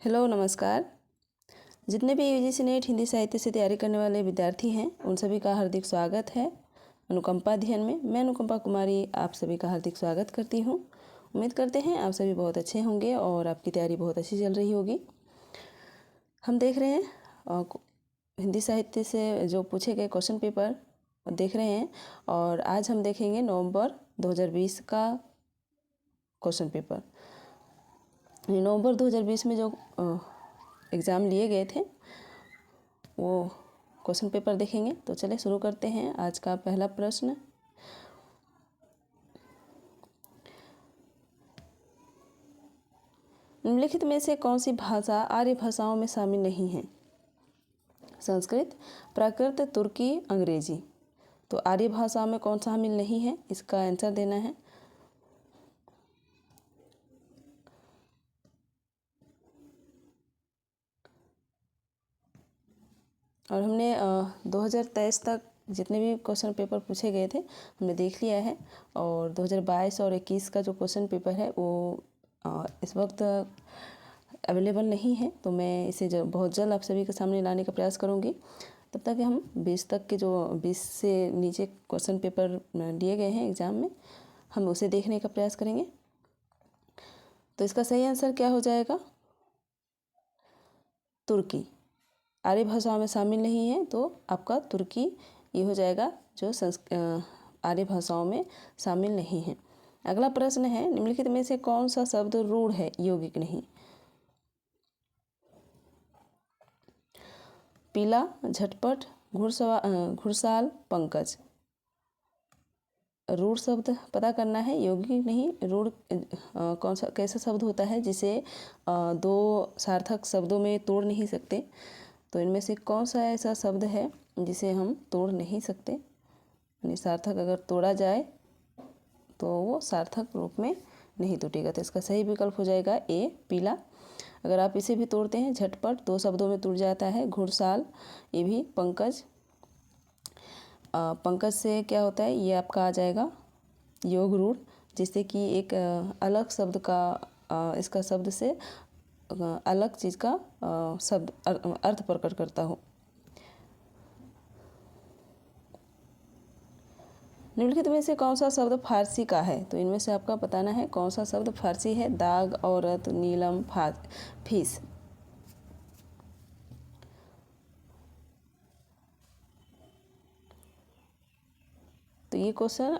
Hello नमस्कार। जितने भी यूजीसी नेट हिंदी साहित्य से तैयारी करने वाले विद्यार्थी हैं उन सभी का हार्दिक स्वागत है अनुकंपा अध्ययन में। मैं अनुकंपा कुमारी आप सभी का हार्दिक स्वागत करती हूं। उम्मीद करते हैं आप सभी बहुत अच्छे होंगे और आपकी तैयारी बहुत अच्छी चल रही होगी। हम देख रहे हैं हिंदी साहित्य से जो पूछे गए क्वेश्चन पेपर देख रहे हैं और आज हम देखेंगे नवंबर 2020 का क्वेश्चन पेपर। नवंबर 2020 में जो एग्ज़ाम लिए गए थे वो क्वेश्चन पेपर देखेंगे। तो चलिए शुरू करते हैं। आज का पहला प्रश्न, निम्नलिखित में से कौन सी भाषा आर्य भाषाओं में शामिल नहीं है? संस्कृत, प्राकृत, तुर्की, अंग्रेजी। तो आर्य भाषाओं में कौन शामिल नहीं है, इसका आंसर देना है। और हमने 2023 तक जितने भी क्वेश्चन पेपर पूछे गए थे हमने देख लिया है और 2022 और 21 का जो क्वेश्चन पेपर है वो इस वक्त अवेलेबल नहीं है। तो मैं इसे बहुत जल्द आप सभी के सामने लाने का प्रयास करूँगी। तब तक हम 20 तक के जो 20 से नीचे क्वेश्चन पेपर लिए गए हैं एग्ज़ाम में, हम उसे देखने का प्रयास करेंगे। तो इसका सही आंसर क्या हो जाएगा? तुर्की आर्य भाषाओं में शामिल नहीं है, तो आपका तुर्की ये हो जाएगा जो आर्य भाषाओं में शामिल नहीं है। अगला प्रश्न है, निम्नलिखित में से कौन सा शब्द रूढ़ है, यौगिक नहीं? पीला, झटपट, घुड़साल, पंकज। रूढ़ शब्द पता करना है, यौगिक नहीं। रूढ़ कौन सा कैसा शब्द होता है जिसे दो सार्थक शब्दों में तोड़ नहीं सकते? तो इनमें से कौन सा ऐसा शब्द है जिसे हम तोड़ नहीं सकते, यानी सार्थक अगर तोड़ा जाए तो वो सार्थक रूप में नहीं टूटेगा। तो इसका सही विकल्प हो जाएगा ए, पीला। अगर आप इसे भी तोड़ते हैं, झटपट 2 शब्दों में टूट जाता है, घुड़साल, ये भी, पंकज। पंकज से क्या होता है, ये आपका आ जाएगा योग रूढ़, जिससे कि एक अलग शब्द का इसका शब्द से अलग चीज़ का शब्द अर्थ प्रकट करता हो। निम्नलिखित में से कौन सा शब्द फारसी का है? तो इनमें से आपका बताना है कौन सा शब्द फारसी है। दाग, औरत, नीलम, फीस। तो ये क्वेश्चन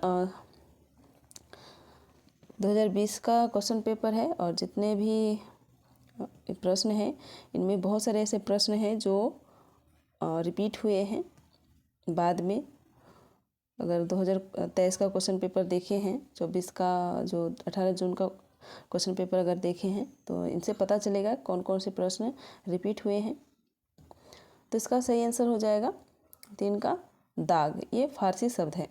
2020 का क्वेश्चन पेपर है और जितने भी प्रश्न हैं इनमें बहुत सारे ऐसे प्रश्न हैं जो रिपीट हुए हैं बाद में। अगर 2023 का क्वेश्चन पेपर देखे हैं, 24 का जो 18 जून का क्वेश्चन पेपर अगर देखे हैं तो इनसे पता चलेगा कौन कौन से प्रश्न रिपीट हुए हैं। तो इसका सही आंसर हो जाएगा 3 का, दाग। ये फारसी शब्द है।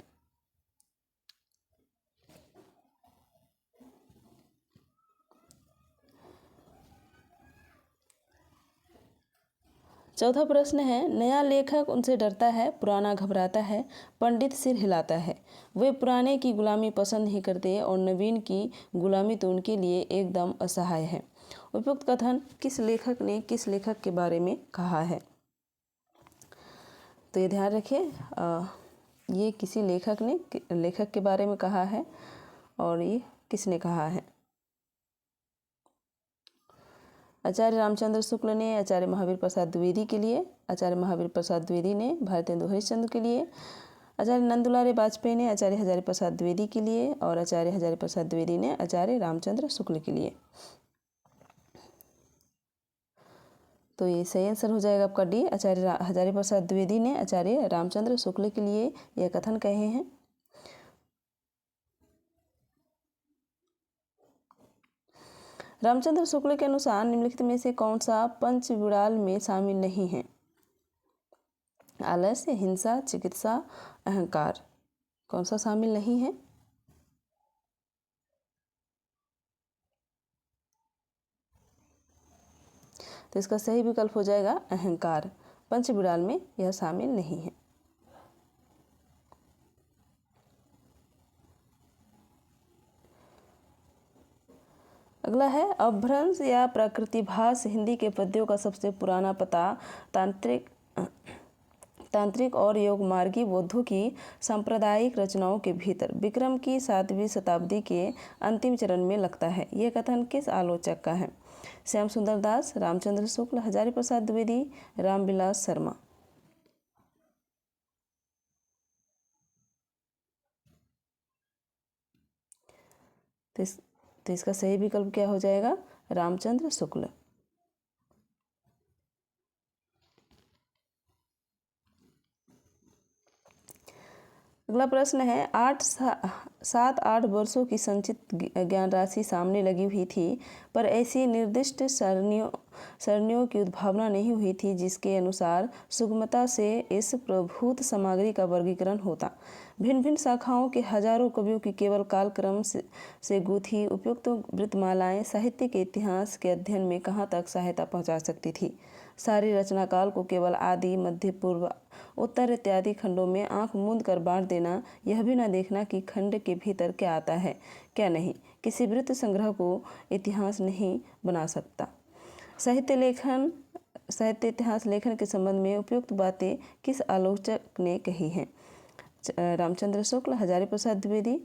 चौथा प्रश्न है, नया लेखक उनसे डरता है, पुराना घबराता है, पंडित सिर हिलाता है। वे पुराने की गुलामी पसंद नहीं करते और नवीन की गुलामी तो उनके लिए एकदम असहाय है। उपयुक्त कथन किस लेखक ने किस लेखक के बारे में कहा है? तो ये ध्यान रखिए, ये किसी लेखक के बारे में कहा है और ये किसने कहा है? आचार्य रामचंद्र शुक्ल ने आचार्य महावीर प्रसाद द्विवेदी के लिए, आचार्य महावीर प्रसाद द्विवेदी ने भारतेंदु हरिश्चंद्र के लिए, आचार्य नंदुलारे वाजपेयी ने आचार्य हजारी प्रसाद द्विवेदी के लिए और आचार्य हजारी प्रसाद द्विवेदी ने आचार्य रामचंद्र शुक्ल के लिए। तो ये सही आंसर हो जाएगा आपका डी, आचार्य हजारी प्रसाद द्विवेदी ने आचार्य रामचंद्र शुक्ल के लिए यह कथन कहे हैं। रामचंद्र शुक्ल के अनुसार निम्नलिखित में से कौन सा पंचविड़ाल में शामिल नहीं है? आलस्य, हिंसा, चिकित्सा, अहंकार। कौन सा शामिल नहीं है? तो इसका सही विकल्प हो जाएगा अहंकार। पंचविड़ाल में यह शामिल नहीं है। अगला है, अपभ्रंश या प्रकृतिभास हिंदी के पद्यों का सबसे पुराना पता तांत्रिक और योगमार्गी बौद्धों की सांप्रदायिक रचनाओं के भीतर विक्रम की 7वीं शताब्दी के अंतिम चरण में लगता है। यह कथन किस आलोचक का है? श्याम सुंदर दास, रामचंद्र शुक्ल, हजारी प्रसाद द्विवेदी, रामविलास शर्मा। तो इसका सही विकल्प क्या हो जाएगा? रामचंद्र शुक्ल। अगला प्रश्न है, 7-8 वर्षों की संचित ज्ञान राशि सामने लगी हुई थी, पर ऐसी निर्दिष्ट सरणियों की उद्भावना नहीं हुई थी जिसके अनुसार सुगमता से इस प्रभूत सामग्री का वर्गीकरण होता। भिन्न भिन्न शाखाओं के हजारों कवियों की केवल कालक्रम से गूंथी उपयुक्त वृत्तमालाएं साहित्य के इतिहास के अध्ययन में कहाँ तक सहायता पहुँचा सकती थी? सारी रचनाकाल को केवल आदि, मध्य, पूर्व, उत्तर इत्यादि खंडों में आंख मूंद कर बांट देना, यह भी न देखना कि खंड के भीतर क्या आता है क्या नहीं, किसी वृत्त संग्रह को इतिहास नहीं बना सकता। साहित्य इतिहास लेखन के संबंध में उपयुक्त बातें किस आलोचक ने कही हैं? रामचंद्र शुक्ल, हजारी प्रसाद द्विवेदी,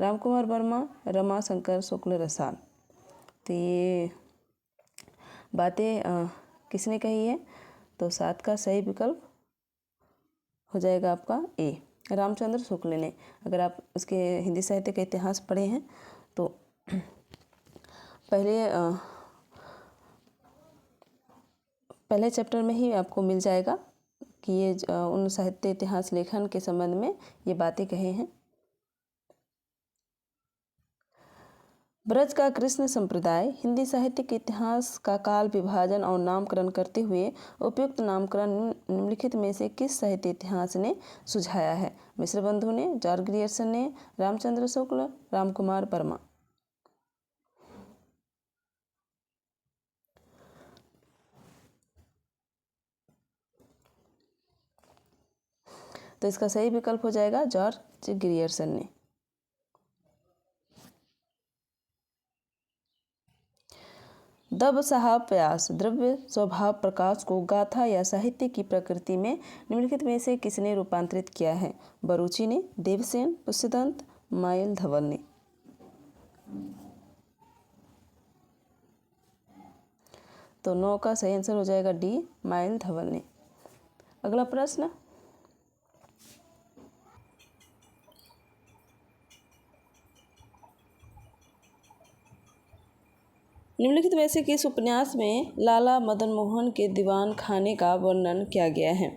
रामकुमार वर्मा, रमाशंकर शुक्ल रसाल। तो ये बातें किसने कही है? तो 7 का सही विकल्प हो जाएगा आपका ए, रामचंद्र शुक्ल ने। अगर आप उसके हिंदी साहित्य का इतिहास पढ़े हैं तो पहले चैप्टर में ही आपको मिल जाएगा कि ये उन साहित्य इतिहास लेखन के संबंध में ये बातें कहे हैं। ब्रज का कृष्ण संप्रदाय हिंदी साहित्य के इतिहास का काल विभाजन और नामकरण करते हुए उपयुक्त नामकरण निम्नलिखित में से किस साहित्य इतिहास ने सुझाया है? मिश्र बंधु ने, जॉर्ज ग्रियर्सन ने, रामचंद्र शुक्ल, रामकुमार वर्मा। तो इसका सही विकल्प हो जाएगा जॉर्ज ग्रियर्सन ने। दब साहब प्यास द्रव्य स्वभाव प्रकाश को गाथा या साहित्य की प्रकृति में निम्नलिखित में से किसने रूपांतरित किया है? बरूची ने, देवसेन, पुष्यदंत, माइल धवल ने। तो 9 का सही आंसर हो जाएगा डी, माइल धवल ने। अगला प्रश्न, निम्नलिखित में से किस उपन्यास में लाला मदन मोहन के दीवान खाने का वर्णन किया गया है?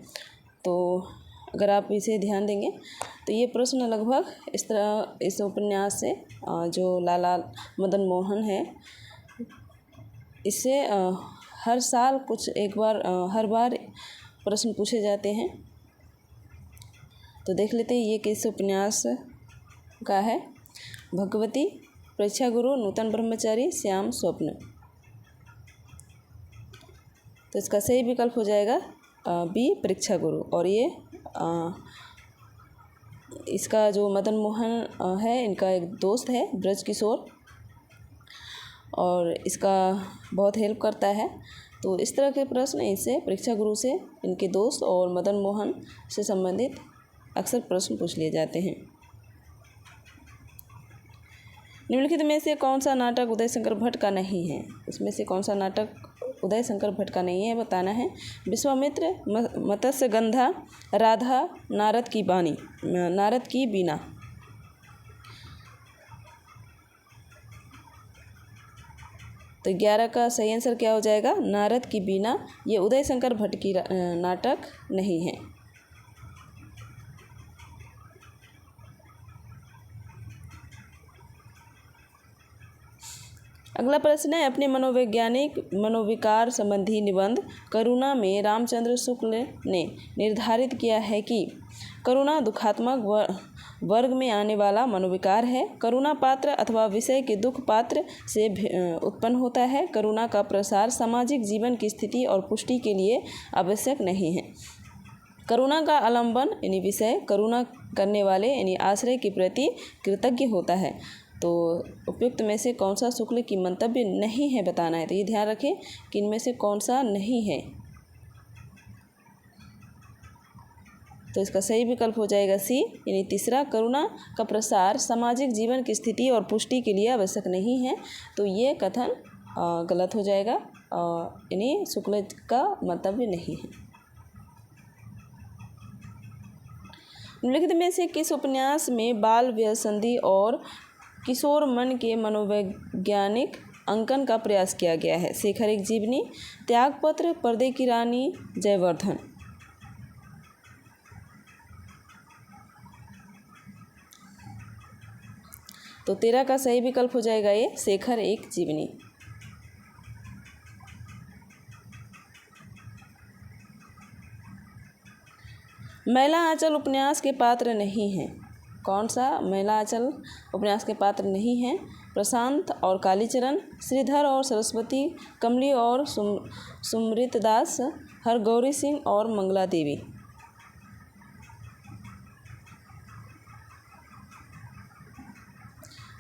तो अगर आप इसे ध्यान देंगे तो ये प्रश्न लगभग इस उपन्यास से जो लाला मदन मोहन है, इससे हर साल हर बार प्रश्न पूछे जाते हैं। तो देख लेते हैं ये किस उपन्यास का है। भगवती, प्रेक्षागुरु, नूतन ब्रह्मचारी, श्याम स्वप्न। तो इसका सही विकल्प हो जाएगा बी, प्रेक्षागुरु। और ये इसका जो मदन मोहन है, इनका एक दोस्त है ब्रज किशोर, और इसका बहुत हेल्प करता है। तो इस तरह के प्रश्न इनसे, प्रेक्षागुरु से, इनके दोस्त और मदन मोहन से संबंधित अक्सर प्रश्न पूछ लिए जाते हैं। निम्नलिखित में से कौन सा नाटक उदय शंकर भट्ट का नहीं है? इसमें से कौन सा नाटक उदय शंकर भट्ट का नहीं है बताना है। विश्वामित्र, मत्स्यगंधा, राधा, नारद की बीना। तो 11 का सही आंसर क्या हो जाएगा? नारद की बीना। ये उदय शंकर भट्ट की नाटक नहीं है। अगला प्रश्न है, अपने मनोविकार संबंधी निबंध करुणा में रामचंद्र शुक्ल ने निर्धारित किया है कि करुणा दुखात्मक वर्ग में आने वाला मनोविकार है। करुणा पात्र अथवा विषय के दुख पात्र से उत्पन्न होता है। करुणा का प्रसार सामाजिक जीवन की स्थिति और पुष्टि के लिए आवश्यक नहीं है। करुणा का आलंबन यानी विषय करुणा करने वाले यानी आश्रय के प्रति कृतज्ञ होता है। तो उपयुक्त में से कौन सा शुक्ल की मंतव्य नहीं है बताना है। तो ये ध्यान रखें कि इनमें से कौन सा नहीं है। तो इसका सही विकल्प हो जाएगा सी, यानी तीसरा, करुणा का प्रसार सामाजिक जीवन की स्थिति और पुष्टि के लिए आवश्यक नहीं है। तो ये कथन गलत हो जाएगा, यानी शुक्ल का मंतव्य नहीं है। निम्नलिखित में से किस उपन्यास में बाल व्यसंधि और किशोर मन के मनोवैज्ञानिक अंकन का प्रयास किया गया है? शेखर एक जीवनी, त्यागपत्र, पर्दे की रानी, जयवर्धन। तो 13 का सही विकल्प हो जाएगा ये, शेखर एक जीवनी। मैला आंचल उपन्यास के पात्र नहीं हैं। कौन सा मैला आंचल उपन्यास के पात्र नहीं हैं? प्रशांत और कालीचरण, श्रीधर और सरस्वती, कमली और सुमृत दास, हरगौरी सिंह और मंगला देवी।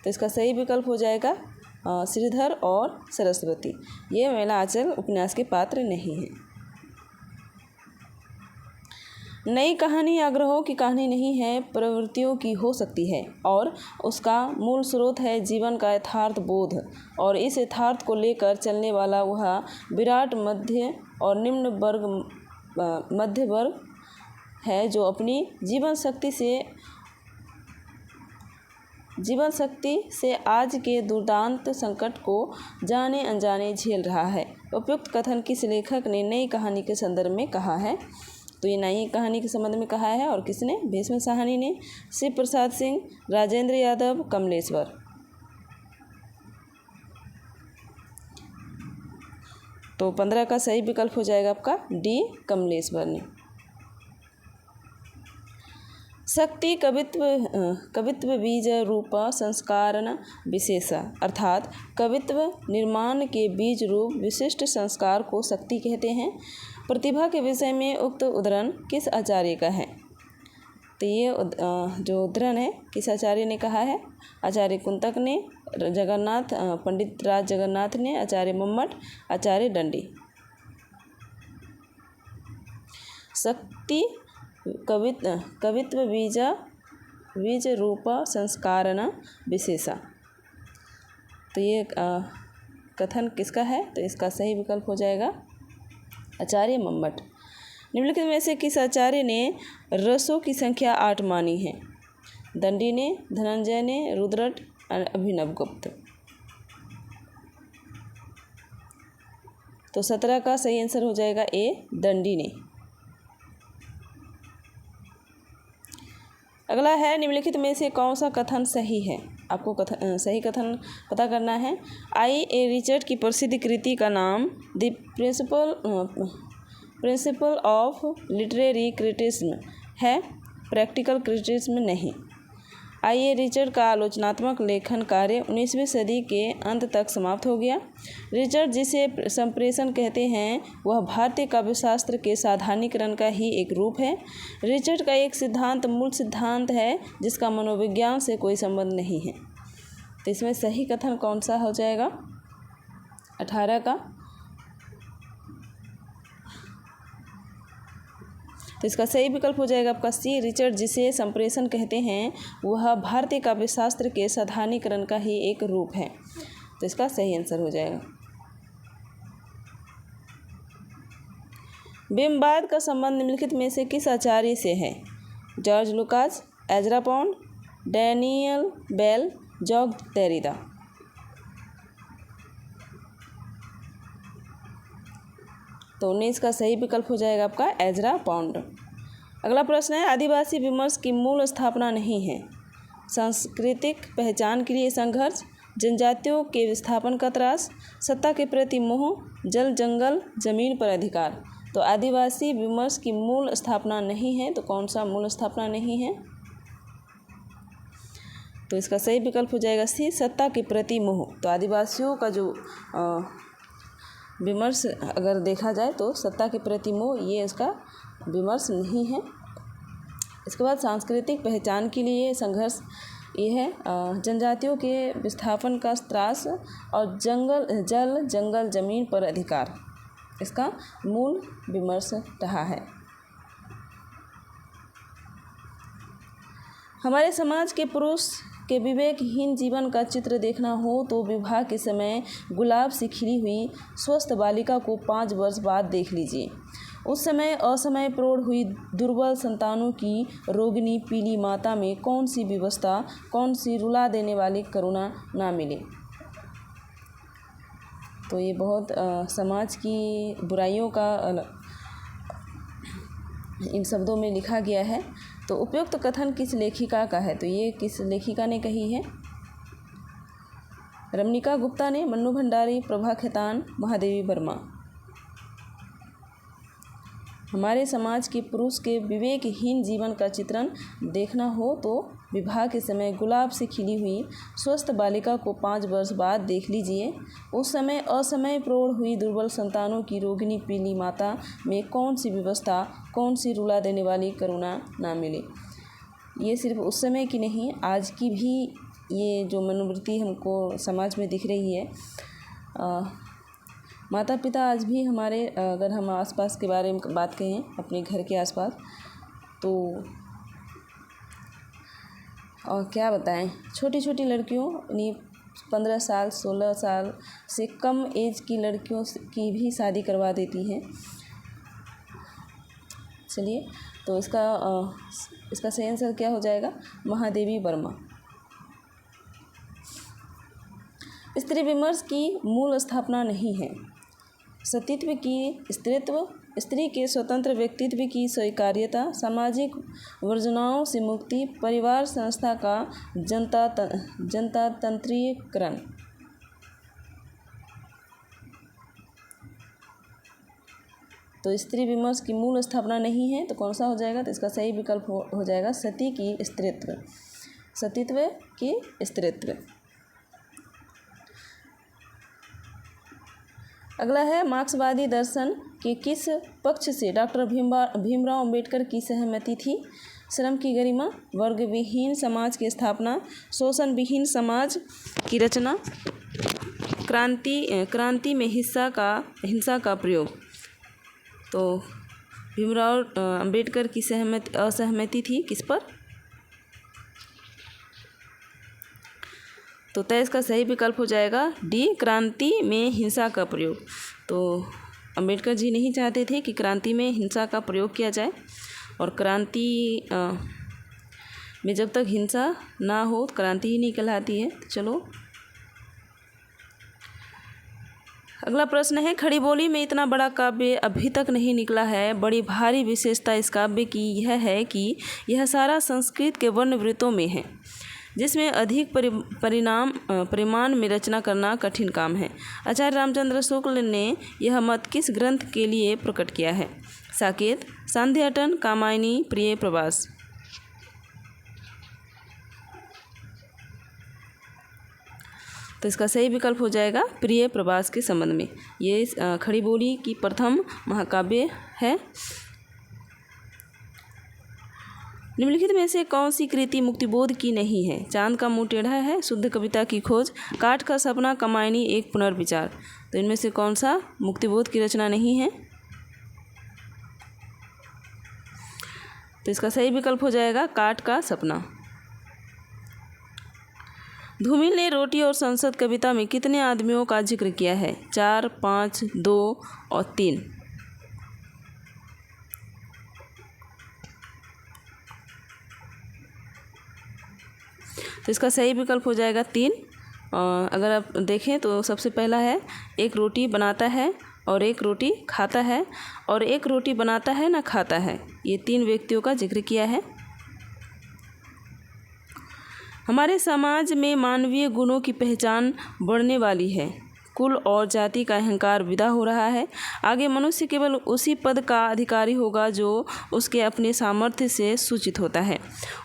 तो इसका सही विकल्प हो जाएगा श्रीधर और सरस्वती। ये मैला आंचल उपन्यास के पात्र नहीं हैं। नई कहानी आग्रहों की कहानी नहीं है, प्रवृत्तियों की हो सकती है और उसका मूल स्रोत है जीवन का यथार्थ बोध और इस यथार्थ को लेकर चलने वाला वह विराट मध्य और निम्न वर्ग मध्य वर्ग है जो अपनी जीवन शक्ति से आज के दुर्दांत संकट को जाने अनजाने झेल रहा है। उपयुक्त कथन किस लेखक ने नई कहानी के संदर्भ में कहा है? तो ये नई कहानी के संबंध में कहा है और किसने? भीष्म साहनी ने, शिव प्रसाद सिंह, राजेंद्र यादव, कमलेश्वर। तो 15 का सही विकल्प हो जाएगा आपका डी, कमलेश्वर ने। शक्ति कवित्व बीज रूप संस्कारण विशेषा, अर्थात कवित्व निर्माण के बीज रूप विशिष्ट संस्कार को शक्ति कहते हैं। प्रतिभा के विषय में उक्त उद्धरण किस आचार्य का है? तो ये जो उद्धरण है किस आचार्य ने कहा है? आचार्य कुंतक ने, जगन्नाथ पंडित राज जगन्नाथ ने, आचार्य मम्मट, आचार्य दंडी। शक्ति कवित्व बीज रूप संस्कारण विशेषा, तो ये कथन किसका है? तो इसका सही विकल्प हो जाएगा आचार्य मम्मट। निम्नलिखित में से किस आचार्य ने रसों की संख्या 8 मानी है? दंडी ने, धनंजय ने, रुद्रट, अभिनवगुप्त। तो 17 का सही आंसर हो जाएगा ए, दंडी ने। अगला है, निम्नलिखित में से कौन सा कथन सही है? आपको सही कथन पता करना है। आई ए रिचर्ड की प्रसिद्ध कृति का नाम the principle of literary criticism है, प्रैक्टिकल क्रिटिसिज्म नहीं। आई ए रिचर्ड का आलोचनात्मक लेखन कार्य 19वीं सदी के अंत तक समाप्त हो गया। रिचर्ड जिसे संप्रेषण कहते हैं वह भारतीय काव्यशास्त्र के साधारणीकरण का ही एक रूप है। रिचर्ड का एक सिद्धांत मूल सिद्धांत है जिसका मनोविज्ञान से कोई संबंध नहीं है। तो इसमें सही कथन कौन सा हो जाएगा? 18 का। तो इसका सही विकल्प हो जाएगा आपका सी, रिचर्ड जिसे संप्रेषण कहते हैं वह भारतीय काव्यशास्त्र के साधारणीकरण का ही एक रूप है। तो इसका सही आंसर हो जाएगा। बिंबवाद का संबंध निम्नलिखित में से किस आचार्य से है? George Lucas, Ezra Pound, Daniel Bell, Jacques Derrida. तो 19 का सही विकल्प हो जाएगा आपका एजरा पॉन्ड। अगला प्रश्न है, आदिवासी विमर्श की मूल स्थापना नहीं है। सांस्कृतिक पहचान के लिए संघर्ष, जनजातियों के विस्थापन का त्रास, सत्ता के प्रति मोह, जल जंगल जमीन पर अधिकार। तो आदिवासी विमर्श की मूल स्थापना नहीं है, तो कौन सा मूल स्थापना नहीं है? तो इसका सही विकल्प हो जाएगा सी, सत्ता के प्रति मोह। तो आदिवासियों का जो विमर्श अगर देखा जाए तो सत्ता के प्रति मोह, ये इसका विमर्श नहीं है। इसके बाद सांस्कृतिक पहचान के लिए संघर्ष ये है जनजातियों के विस्थापन का त्रास और जंगल जमीन पर अधिकार, इसका मूल विमर्श रहा है। हमारे समाज के पुरुष के विवेकहीन जीवन का चित्र देखना हो तो विवाह के समय गुलाब सी खिली हुई स्वस्थ बालिका को 5 वर्ष बाद देख लीजिए। उस समय असमय प्रौढ़ हुई दुर्बल संतानों की रोगिणी पीली माता में कौन सी विवशता, कौन सी रुला देने वाली करुणा ना मिले। तो ये बहुत समाज की बुराइयों का इन शब्दों में लिखा गया है। तो उपयुक्त कथन किस लेखिका का है? तो ये किस लेखिका ने कही है? रमणिका गुप्ता ने, मन्नू भंडारी, प्रभा खेतान, महादेवी वर्मा। हमारे समाज के पुरुष के विवेकहीन जीवन का चित्रण देखना हो तो विवाह के समय गुलाब से खिली हुई स्वस्थ बालिका को 5 वर्ष बाद देख लीजिए। उस समय असमय प्रौढ़ हुई दुर्बल संतानों की रोगिणी पीली माता में कौन सी विवशता, कौन सी रुला देने वाली करुणा ना मिले। ये सिर्फ उस समय की नहीं, आज की भी ये जो मनोवृत्ति हमको समाज में दिख रही है। माता पिता आज भी हमारे, अगर हम आसपास के बारे में बात कहें, अपने घर के आसपास, तो और क्या बताएं, छोटी छोटी लड़कियों यानी 15 साल 16 साल से कम एज की लड़कियों की भी शादी करवा देती हैं। चलिए, तो इसका सही आंसर क्या हो जाएगा? महादेवी वर्मा। स्त्री विमर्श की मूल स्थापना नहीं है सतीत्व की स्त्रीत्व, स्त्री के स्वतंत्र व्यक्तित्व की स्वीकार्यता, सामाजिक वर्जनाओं से मुक्ति, परिवार संस्था का जनतातंत्रीकरण। तो स्त्री विमर्श की मूल स्थापना नहीं है, तो कौन सा हो जाएगा? तो इसका सही विकल्प हो जाएगा सती की स्त्रीत्व, सतीत्व की स्त्रीत्व। अगला है, मार्क्सवादी दर्शन के किस पक्ष से डॉक्टर भीमराव अंबेडकर की सहमति थी? श्रम की गरिमा, वर्ग विहीन समाज की स्थापना, शोषण विहीन समाज की रचना, क्रांति में हिंसा का प्रयोग। तो भीमराव अंबेडकर की असहमति थी किस पर? तो तेईस का सही विकल्प हो जाएगा डी, क्रांति में हिंसा का प्रयोग। तो अंबेडकर जी नहीं चाहते थे कि क्रांति में हिंसा का प्रयोग किया जाए, और क्रांति में जब तक हिंसा ना हो तो क्रांति ही नहीं कहलाती है। तो चलो, अगला प्रश्न है, खड़ी बोली में इतना बड़ा काव्य अभी तक नहीं निकला है। बड़ी भारी विशेषता इस काव्य की यह है कि यह सारा संस्कृत के वर्ण वृत्तों में है, जिसमें अधिक परिमाण में रचना करना कठिन काम है। आचार्य रामचंद्र शुक्ल ने यह मत किस ग्रंथ के लिए प्रकट किया है? साकेत, सांध्याटन, कामायनी, प्रिय प्रवास। तो इसका सही विकल्प हो जाएगा प्रिय प्रवास के संबंध में। ये खड़ी बोली की प्रथम महाकाव्य है। निम्नलिखित में से कौन सी कृति मुक्तिबोध की नहीं है? चांद का मुंह टेढ़ा है, शुद्ध कविता की खोज, काठ का सपना, कमायनी, एक पुनर्विचार। तो इनमें से कौन सा मुक्तिबोध की रचना नहीं है? तो इसका सही विकल्प हो जाएगा काठ का सपना। धूमिल ने रोटी और संसद कविता में कितने आदमियों का जिक्र किया है? 4, 5, 2 और 3। तो इसका सही विकल्प हो जाएगा 3। अगर आप देखें तो सबसे पहला है, एक रोटी बनाता है और एक रोटी खाता है, और एक रोटी बनाता है ना खाता है। ये 3 व्यक्तियों का जिक्र किया है। हमारे समाज में मानवीय गुणों की पहचान बढ़ने वाली है। कुल और जाति का अहंकार विदा हो रहा है। आगे मनुष्य केवल उसी पद का अधिकारी होगा जो उसके अपने सामर्थ्य से सूचित होता है,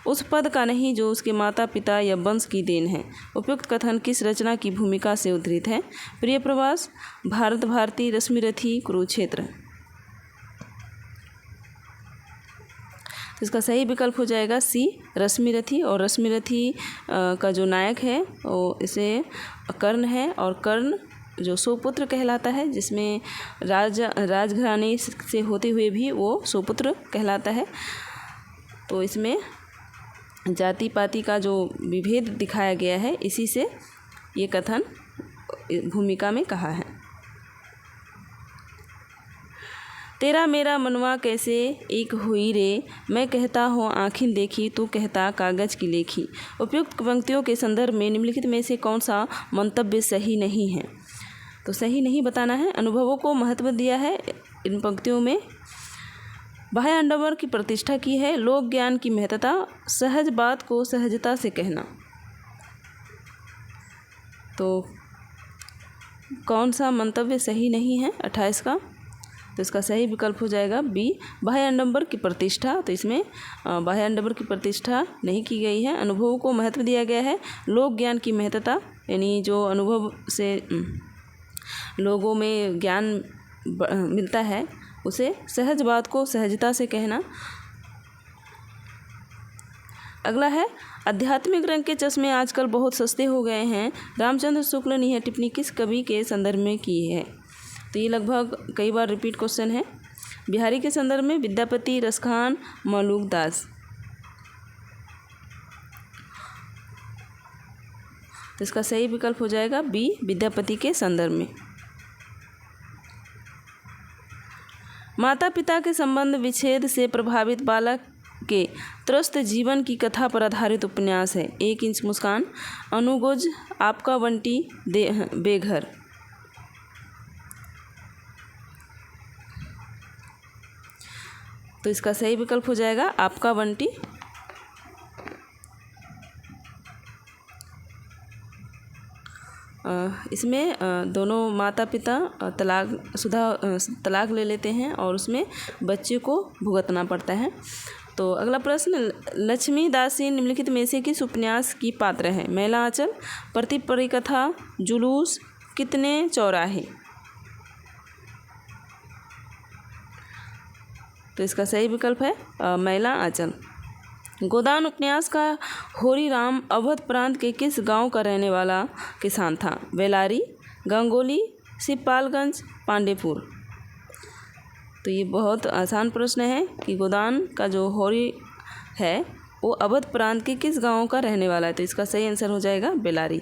उस पद का नहीं जो उसके माता पिता या वंश की देन है। उपयुक्त कथन किस रचना की भूमिका से उद्धृत है? प्रिय प्रवास, भारत भारती, रश्मिरथी, कुरुक्षेत्र। तो इसका सही विकल्प हो जाएगा सी, रश्मि रथी। और रश्मि रथी का जो नायक है वो इसे कर्ण है, और कर्ण जो सुपुत्र कहलाता है, जिसमें राजघराने से होते हुए भी वो सुपुत्र कहलाता है। तो इसमें जाति पाति का जो विभेद दिखाया गया है, इसी से ये कथन भूमिका में कहा है। तेरा मेरा मनवा कैसे एक हुई रे, मैं कहता हूँ आँखिन देखी, तू कहता कागज़ की लेखी। उपयुक्त पंक्तियों के संदर्भ में निम्नलिखित में से कौन सा मंतव्य सही नहीं है? तो सही नहीं बताना है। अनुभवों को महत्व दिया है इन पंक्तियों में, बाह्य आडंबर की प्रतिष्ठा की है, लोक ज्ञान की महत्ता, सहज बात को सहजता से कहना। तो कौन सा मंतव्य सही नहीं है 28 का? तो इसका सही विकल्प हो जाएगा बी, बाह्य आडंबर की प्रतिष्ठा। तो इसमें बाह्य आडंबर की प्रतिष्ठा नहीं की गई है। अनुभवों को महत्व दिया गया है, लोक ज्ञान की महत्ता, यानी जो अनुभव से लोगों में ज्ञान मिलता है उसे, सहज बात को सहजता से कहना। अगला है, आध्यात्मिक रंग के चश्मे आजकल बहुत सस्ते हो गए हैं, रामचंद्र शुक्ल ने यह टिप्पणी किस कवि के संदर्भ में की है? तो ये लगभग कई बार रिपीट क्वेश्चन है। बिहारी के संदर्भ में विद्यापति, रसखान, मौलूक दास। तो इसका सही विकल्प हो जाएगा बी, विद्यापति के संदर्भ में। माता पिता के संबंध विच्छेद से प्रभावित बालक के त्रस्त जीवन की कथा पर आधारित उपन्यास है। 1 इंच मुस्कान, अनुगोज, आपका बंटी, बेघर। तो इसका सही विकल्प हो जाएगा आपका बंटी। इसमें दोनों माता पिता तलाक ले लेते हैं और उसमें बच्चे को भुगतना पड़ता है। तो अगला प्रश्न, लक्ष्मी दासी निम्नलिखित में से किस उपन्यास की पात्र है? मैला आंचल, प्रति परिकथा, जुलूस, कितने चौराहे। तो इसका सही विकल्प है मैला आंचल। गोदान उपन्यास का होरी राम अवध प्रांत के किस गांव का रहने वाला किसान था? बेलारी, गंगोली, शिवपालगंज, पांडेपुर। तो ये बहुत आसान प्रश्न है कि गोदान का जो होरी है वो अवध प्रांत के किस गांव का रहने वाला है? तो इसका सही आंसर हो जाएगा बेलारी।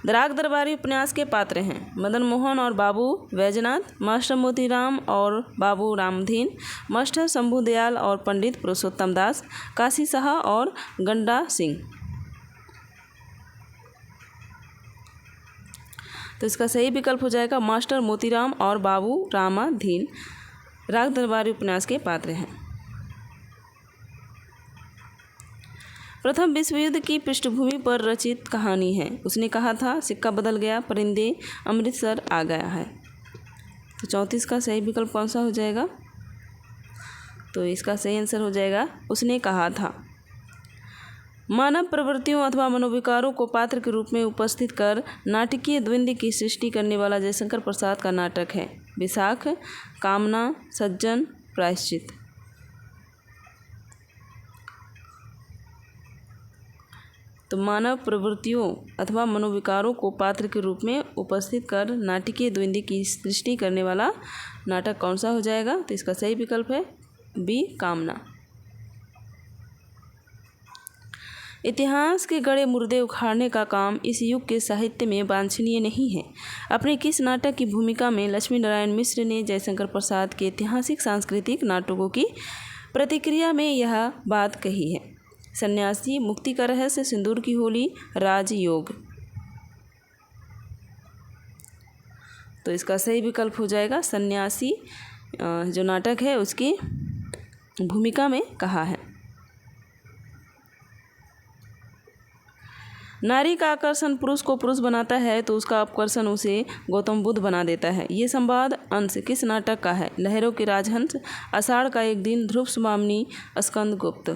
दराग दरबारी उपन्यास के पात्र हैं मदन मोहन और बाबू वैजनाथ, मास्टर मोतीराम और बाबू रामधीन, मास्टर शंभू दयाल और पंडित पुरुषोत्तम दास, काशी शाह और गंडा सिंह। तो इसका सही विकल्प हो जाएगा मास्टर मोतीराम और बाबू रामाधीन राग दरबारी उपन्यास के पात्र हैं। प्रथम विश्व युद्ध की पृष्ठभूमि पर रचित कहानी है। उसने कहा था सिक्का बदल गया, परिंदे, अमृतसर आ गया है। तो 34 का सही विकल्प कौन सा हो जाएगा? तो इसका सही आंसर हो जाएगा उसने कहा था। मानव प्रवृत्तियों अथवा मनोविकारों को पात्र के रूप में उपस्थित कर नाटकीय द्वंद्व की सृष्टि करने वाला जयशंकर प्रसाद का नाटक है विशाख, कामना, सज्जन, प्रायश्चित। तो मानव प्रवृत्तियों अथवा मनोविकारों को पात्र के रूप में उपस्थित कर नाटकीय द्वंद्व की सृष्टि करने वाला नाटक कौन सा हो जाएगा? तो इसका सही विकल्प है बी, कामना। इतिहास के गड़े मुर्दे उखाड़ने का काम इस युग के साहित्य में वांछनीय नहीं है। अपने किस नाटक की भूमिका में लक्ष्मी नारायण मिश्र ने जयशंकर प्रसाद के ऐतिहासिक सांस्कृतिक नाटकों की प्रतिक्रिया में यह बात कही है? सन्यासी, मुक्ति का रहस्य, सिंदूर की होली, राजयोग। तो इसका सही विकल्प हो जाएगा सन्यासी जो नाटक है उसकी भूमिका में कहा है। नारी का आकर्षण पुरुष को पुरुष बनाता है तो उसका आकर्षण उसे गौतम बुद्ध बना देता है। ये संवाद अंश किस नाटक का है? लहरों के राजहंस, आषाढ़ का एक दिन, ध्रुव स्वामिनी, स्कंद गुप्त।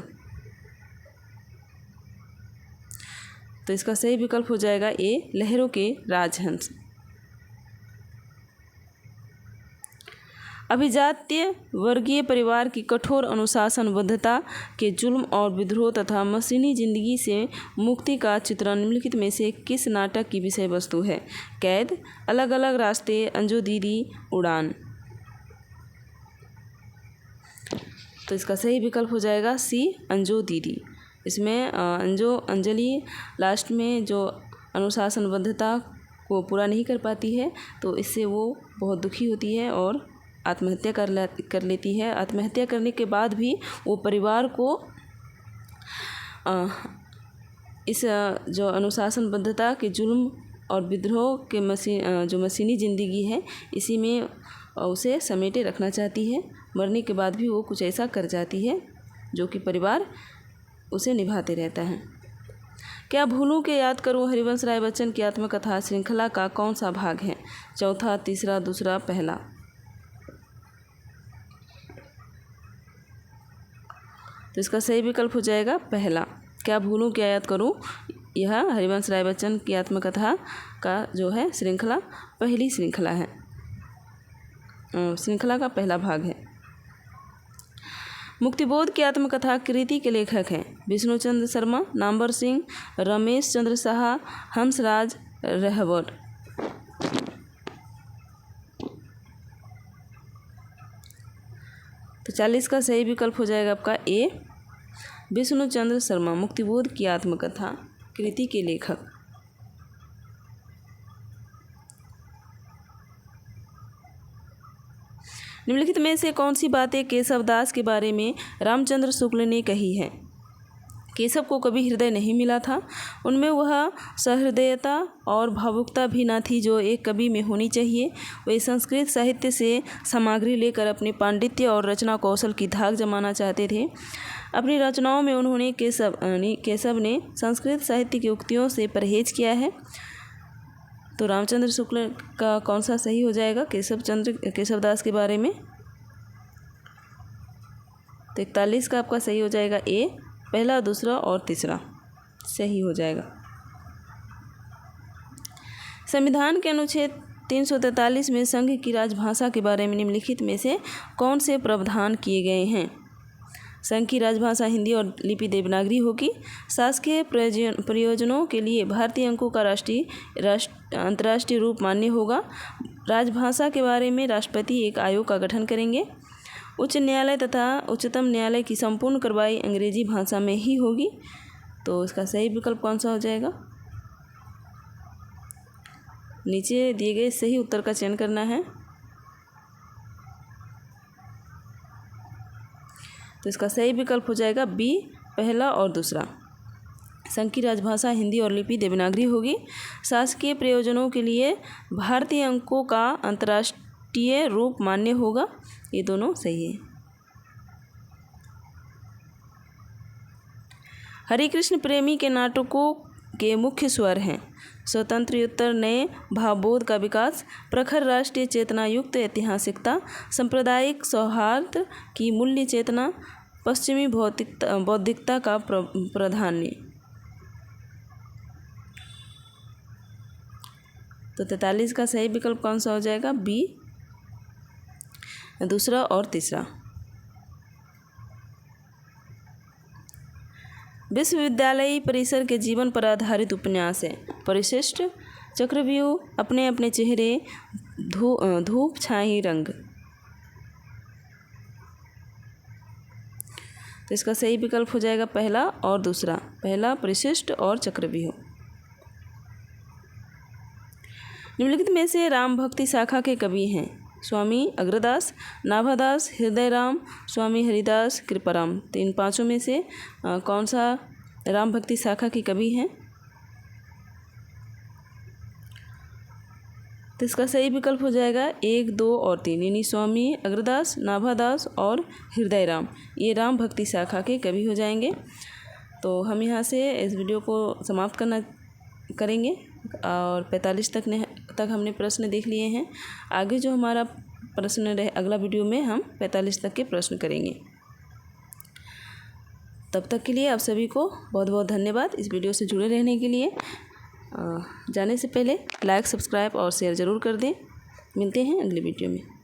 तो इसका सही विकल्प हो जाएगा ए, लहरों के राजहंस। अभिजात्य वर्गीय परिवार की कठोर अनुशासनबद्धता के जुल्म और विद्रोह तथा मशीनी जिंदगी से मुक्ति का चित्रण निम्नलिखित में से किस नाटक की विषय वस्तु है? कैद, अलग अलग रास्ते, अंजू दीदी, उड़ान। तो इसका सही विकल्प हो जाएगा सी, अंजू दीदी। इसमें अंजलि लास्ट में जो अनुशासनबद्धता को पूरा नहीं कर पाती है, तो इससे वो बहुत दुखी होती है और आत्महत्या कर लेती है। आत्महत्या करने के बाद भी वो परिवार को इस जो अनुशासनबद्धता के जुल्म और विद्रोह के जो मशीनी ज़िंदगी है, इसी में उसे समेटे रखना चाहती है। मरने के बाद भी वो कुछ ऐसा कर जाती है जो कि परिवार उसे निभाते रहता है। क्या भूलूं के याद करूं हरिवंश राय बच्चन की आत्मकथा श्रृंखला का कौन सा भाग है? चौथा, तीसरा, दूसरा, पहला। तो इसका सही विकल्प हो जाएगा पहला। क्या भूलूं क्या याद करूं, यह हरिवंश राय बच्चन की आत्मकथा का जो है श्रृंखला पहली श्रृंखला है, श्रृंखला का पहला भाग है। मुक्तिबोध की आत्मकथा कृति के लेखक हैं विष्णुचंद्र शर्मा, नामवर सिंह, रमेश चंद्र साहा, हंसराज रहबर। तो 40 का सही विकल्प हो जाएगा आपका ए, विष्णुचंद्र शर्मा, मुक्तिबोध की आत्मकथा कृति के लेखक। निम्नलिखित में से कौन सी बातें केशवदास के बारे में रामचंद्र शुक्ल ने कही है? केशव को कभी हृदय नहीं मिला था। उनमें वह सहृदयता और भावुकता भी न थी जो एक कवि में होनी चाहिए। वे संस्कृत साहित्य से सामग्री लेकर अपने पांडित्य और रचना कौशल की धाक जमाना चाहते थे। अपनी रचनाओं में उन्होंने केशव ने संस्कृत साहित्य की उक्तियों से परहेज किया है। तो रामचंद्र शुक्ल का कौन सा सही हो जाएगा केशवदास के बारे में? तो 41 का आपका सही हो जाएगा ए, पहला, दूसरा और तीसरा सही हो जाएगा। संविधान के अनुच्छेद 343 में संघ की राजभाषा के बारे में निम्नलिखित में से कौन से प्रावधान किए गए हैं? संघ की राजभाषा हिंदी और लिपि देवनागरी होगी। शासकीय प्रयोजनों के लिए भारतीय अंकों का अंतर्राष्ट्रीय रूप मान्य होगा। राजभाषा के बारे में राष्ट्रपति एक आयोग का गठन करेंगे। उच्च न्यायालय तथा उच्चतम न्यायालय की संपूर्ण कार्रवाई अंग्रेजी भाषा में ही होगी। तो इसका सही विकल्प कौन सा हो जाएगा? नीचे दिए गए सही उत्तर का चयन करना है। तो इसका सही विकल्प हो जाएगा बी, पहला और दूसरा। संघ की राजभाषा हिंदी और लिपि देवनागरी होगी। शासकीय प्रयोजनों के लिए भारतीय अंकों का अंतर्राष्ट्रीय रूप मान्य होगा। ये दोनों सही है। हरिकृष्ण प्रेमी के नाटकों के मुख्य स्वर हैं स्वतंत्रोत्तर नए भावबोध का विकास, प्रखर राष्ट्रीय चेतना युक्त ऐतिहासिकता, सांप्रदायिक सौहार्द की मूल्य चेतना, पश्चिमी बौद्धिकता का प्राधान्य। तो 43 का सही विकल्प कौन सा हो जाएगा? बी, दूसरा और तीसरा। विश्वविद्यालयी परिसर के जीवन पर आधारित उपन्यास है परिशिष्ट, चक्रव्यूह, अपने अपने चेहरे, धूप छाई रंग। तो इसका सही विकल्प हो जाएगा पहला और दूसरा, पहला परिशिष्ट और चक्रव्यूह। निम्नलिखित में से राम भक्ति शाखा के कवि हैं स्वामी अग्रदास, नाभादास, हृदयराम, स्वामी हरिदास, कृपाराम। तो इन पांचों में से कौन सा राम भक्ति शाखा के कवि हैं? तो इसका सही विकल्प हो जाएगा 1, 2 और 3, यानी स्वामी अग्रदास, नाभादास और हृदयराम, ये राम भक्ति शाखा के कवि हो जाएंगे। तो हम यहाँ से इस वीडियो को समाप्त करेंगे और 45 तक हमने प्रश्न देख लिए हैं। आगे जो हमारा प्रश्न रहे अगला वीडियो में हम 45 तक के प्रश्न करेंगे। तब तक के लिए आप सभी को बहुत बहुत धन्यवाद इस वीडियो से जुड़े रहने के लिए। जाने से पहले लाइक, सब्सक्राइब और शेयर ज़रूर कर दें। मिलते हैं अगले वीडियो में।